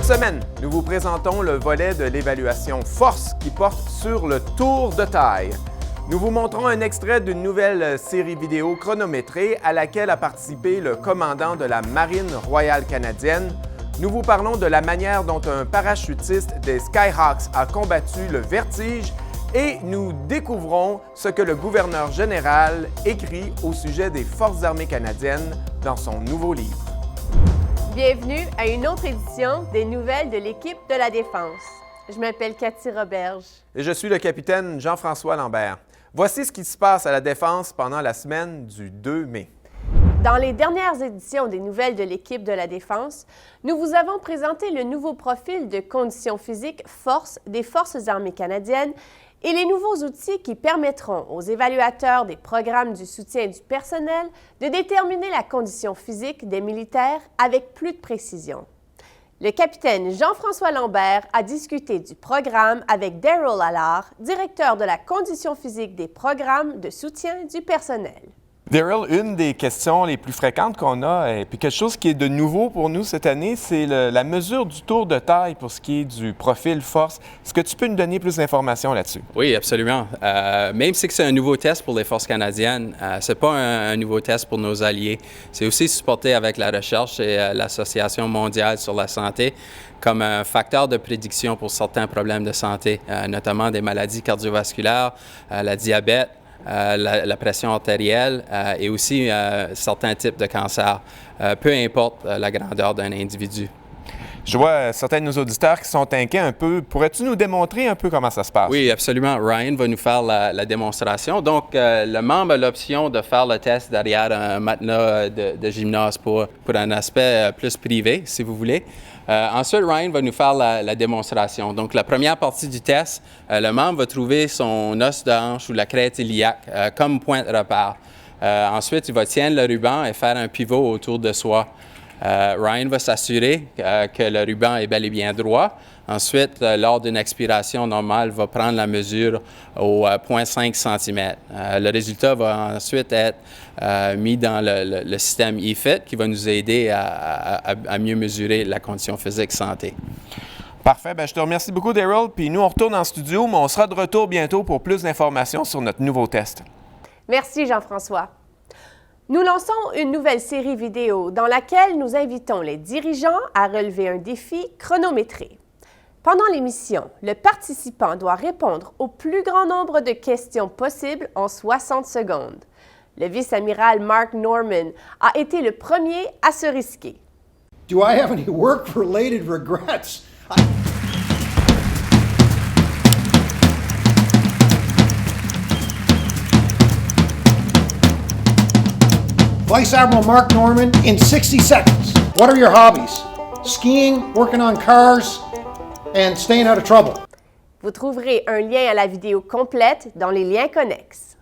semaine, nous vous présentons le volet de l'évaluation Force qui porte sur le tour de taille. Nous vous montrons un extrait d'une nouvelle série vidéo chronométrée à laquelle a participé le commandant de la Marine royale canadienne. Nous vous parlons de la manière dont un parachutiste des Skyhawks a combattu le vertige et nous découvrons ce que le gouverneur général écrit au sujet des Forces armées canadiennes dans son nouveau livre. Bienvenue à une autre édition des Nouvelles de l'équipe de la Défense. Je m'appelle Cathy Roberge. Et je suis le capitaine Jean-François Lambert. Voici ce qui se passe à la Défense pendant la semaine du 2 mai. Dans les dernières éditions des Nouvelles de l'équipe de la Défense, nous vous avons présenté le nouveau profil de conditions physiques force des Forces armées canadiennes et les nouveaux outils qui permettront aux évaluateurs des programmes du soutien du personnel de déterminer la condition physique des militaires avec plus de précision. Le capitaine Jean-François Lambert a discuté du programme avec Daryl Allard, directeur de la condition physique des programmes de soutien du personnel. Daryl, une des questions les plus fréquentes qu'on a, et puis quelque chose qui est de nouveau pour nous cette année, c'est la mesure du tour de taille pour ce qui est du profil force. Est-ce que tu peux nous donner plus d'informations là-dessus? Oui, absolument. Même si c'est un nouveau test pour les forces canadiennes, ce n'est pas un nouveau test pour nos alliés. C'est aussi supporté avec la recherche et l'Association mondiale sur la santé comme un facteur de prédiction pour certains problèmes de santé, notamment des maladies cardiovasculaires, la diabète, la pression artérielle et aussi certains types de cancers, peu importe la grandeur d'un individu. Je vois certains de nos auditeurs qui sont inquiets un peu. Pourrais-tu nous démontrer un peu comment ça se passe? Oui, absolument. Ryan va nous faire la démonstration. Donc, le membre a l'option de faire le test derrière un matelas de gymnase pour un aspect plus privé, si vous voulez. Ensuite, Ryan va nous faire la démonstration. Donc, la première partie du test, le membre va trouver son os de hanche ou la crête iliaque comme point de repère. Ensuite, il va tenir le ruban et faire un pivot autour de soi. Ryan va s'assurer que le ruban est bel et bien droit. Ensuite, lors d'une expiration normale, va prendre la mesure au 0,5 cm. Le résultat va ensuite être mis dans le système eFit qui va nous aider à mieux mesurer la condition physique santé. Parfait. Bien, je te remercie beaucoup, Daryl. Puis nous, on retourne en studio, mais on sera de retour bientôt pour plus d'informations sur notre nouveau test. Merci, Jean-François. Nous lançons une nouvelle série vidéo dans laquelle nous invitons les dirigeants à relever un défi chronométré. Pendant l'émission, le participant doit répondre au plus grand nombre de questions possibles en 60 secondes. Le vice-amiral Mark Norman a été le premier à se risquer. Do I have any work-related regrets? Vice Admiral Mark Norman, in 60 seconds, what are your hobbies? Skiing, working on cars, and staying out of trouble. Vous trouverez un lien à la vidéo complète dans les liens connexes.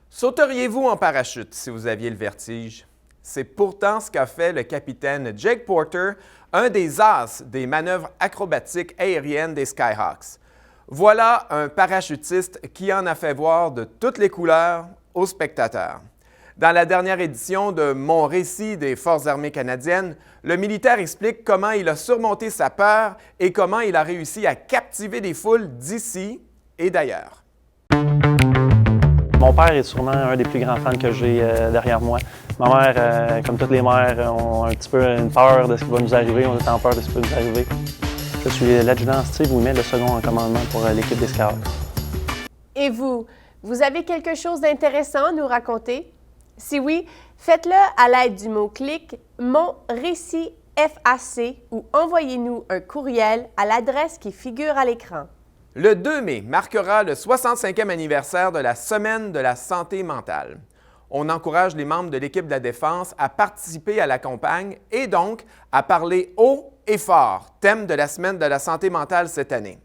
Sauteriez-vous en parachute si vous aviez le vertige? C'est pourtant ce qu'a fait le capitaine Jake Porter, un des as des manœuvres acrobatiques aériennes des Skyhawks. Voilà un parachutiste qui en a fait voir de toutes les couleurs aux spectateurs. Dans la dernière édition de Mon récit des Forces armées canadiennes, le militaire explique comment il a surmonté sa peur et comment il a réussi à captiver des foules d'ici et d'ailleurs. Mon père est sûrement un des plus grands fans que j'ai derrière moi. Ma mère, comme toutes les mères, ont un petit peu une peur de ce qui va nous arriver. On est en peur de ce qui va nous arriver. Je suis l'adjudant Steve Ouimet, le second en commandement pour l'équipe des Skyhawks. Et vous avez quelque chose d'intéressant à nous raconter? Si oui, faites-le à l'aide du mot-clic « Mon récit FAC » ou envoyez-nous un courriel à l'adresse qui figure à l'écran. Le 2 mai marquera le 65e anniversaire de la Semaine de la santé mentale. On encourage les membres de l'équipe de la Défense à participer à la campagne et donc à parler haut et fort, thème de la Semaine de la santé mentale cette année.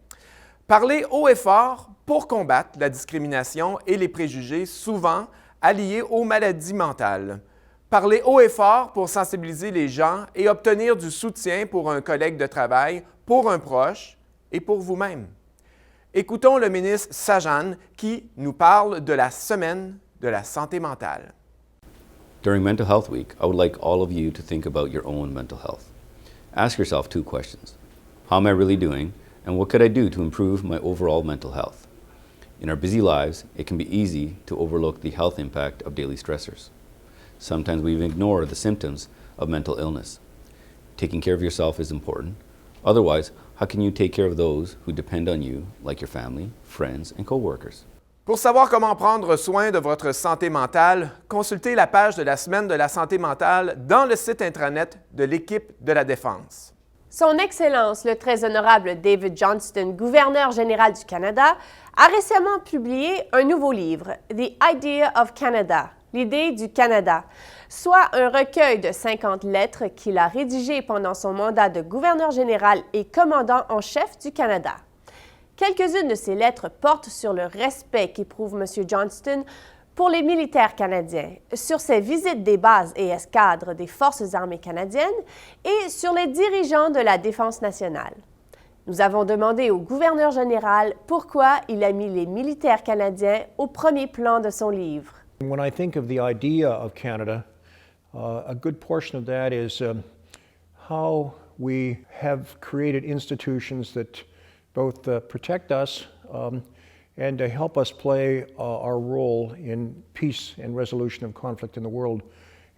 Parler haut et fort pour combattre la discrimination et les préjugés souvent alliés aux maladies mentales. Parler haut et fort pour sensibiliser les gens et obtenir du soutien pour un collègue de travail, pour un proche et pour vous-même. Écoutons le ministre Sajjan qui nous parle de la Semaine de la santé mentale. During Mental Health Week, I would like all of you to think about your own mental health. Ask yourself two questions. How am I really doing? And what could I do to improve my overall mental health? In our busy lives, it can be easy to overlook the health impact of daily stressors. Sometimes we even ignore the symptoms of mental illness. Taking care of yourself is important. Otherwise, how can you take care of those who depend on you, like your family, friends, and co-workers? Pour savoir comment prendre soin de votre santé mentale, consultez la page de la Semaine de la santé mentale dans le site Intranet de l'Équipe de la Défense. Son Excellence, le très honorable David Johnston, gouverneur général du Canada, a récemment publié un nouveau livre, The Idea of Canada, l'idée du Canada, soit un recueil de 50 lettres qu'il a rédigées pendant son mandat de gouverneur général et commandant en chef du Canada. Quelques-unes de ces lettres portent sur le respect qu'éprouve M. Johnston pour les militaires canadiens, sur ses visites des bases et escadres des Forces armées canadiennes et sur les dirigeants de la Défense nationale. Nous avons demandé au gouverneur général pourquoi il a mis les militaires canadiens au premier plan de son livre. When I think of the idea of Canada, a good portion of that is how we have created institutions that both protect us and to help us play our role in peace and resolution of conflict in the world.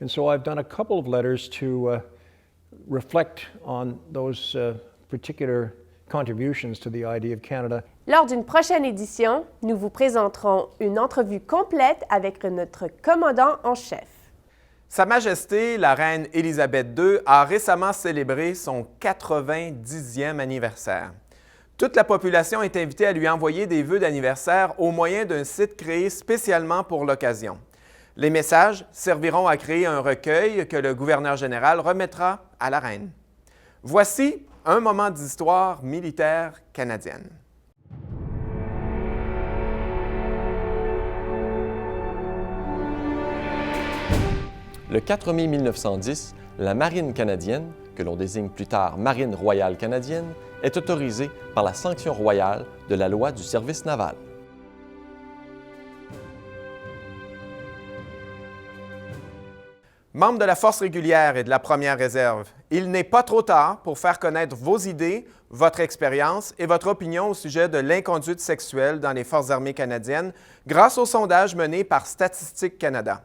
And so I've done a couple of letters to reflect on those particular contributions to the idea of Canada. Lors d'une prochaine édition, nous vous présenterons une entrevue complète avec notre commandant en chef. Sa Majesté, la Reine Élisabeth II, a récemment célébré son 90e anniversaire. Toute la population est invitée à lui envoyer des vœux d'anniversaire au moyen d'un site créé spécialement pour l'occasion. Les messages serviront à créer un recueil que le gouverneur général remettra à la Reine. Voici un moment d'histoire militaire canadienne. Le 4 mai 1910, la Marine canadienne, que l'on désigne plus tard Marine royale canadienne, est autorisée par la sanction royale de la loi du service naval. Membres de la Force régulière et de la Première Réserve, il n'est pas trop tard pour faire connaître vos idées, votre expérience et votre opinion au sujet de l'inconduite sexuelle dans les Forces armées canadiennes grâce au sondage mené par Statistique Canada.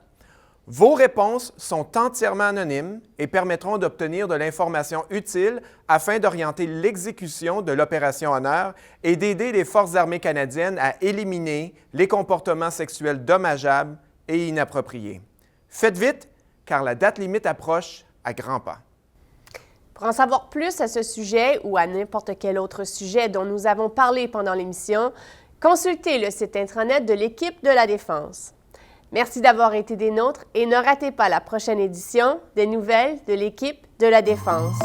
Vos réponses sont entièrement anonymes et permettront d'obtenir de l'information utile afin d'orienter l'exécution de l'opération Honneur et d'aider les Forces armées canadiennes à éliminer les comportements sexuels dommageables et inappropriés. Faites vite, car la date limite approche à grands pas. Pour en savoir plus à ce sujet ou à n'importe quel autre sujet dont nous avons parlé pendant l'émission, consultez le site intranet de l'Équipe de la Défense. Merci d'avoir été des nôtres et ne ratez pas la prochaine édition des nouvelles de l'Équipe de la Défense.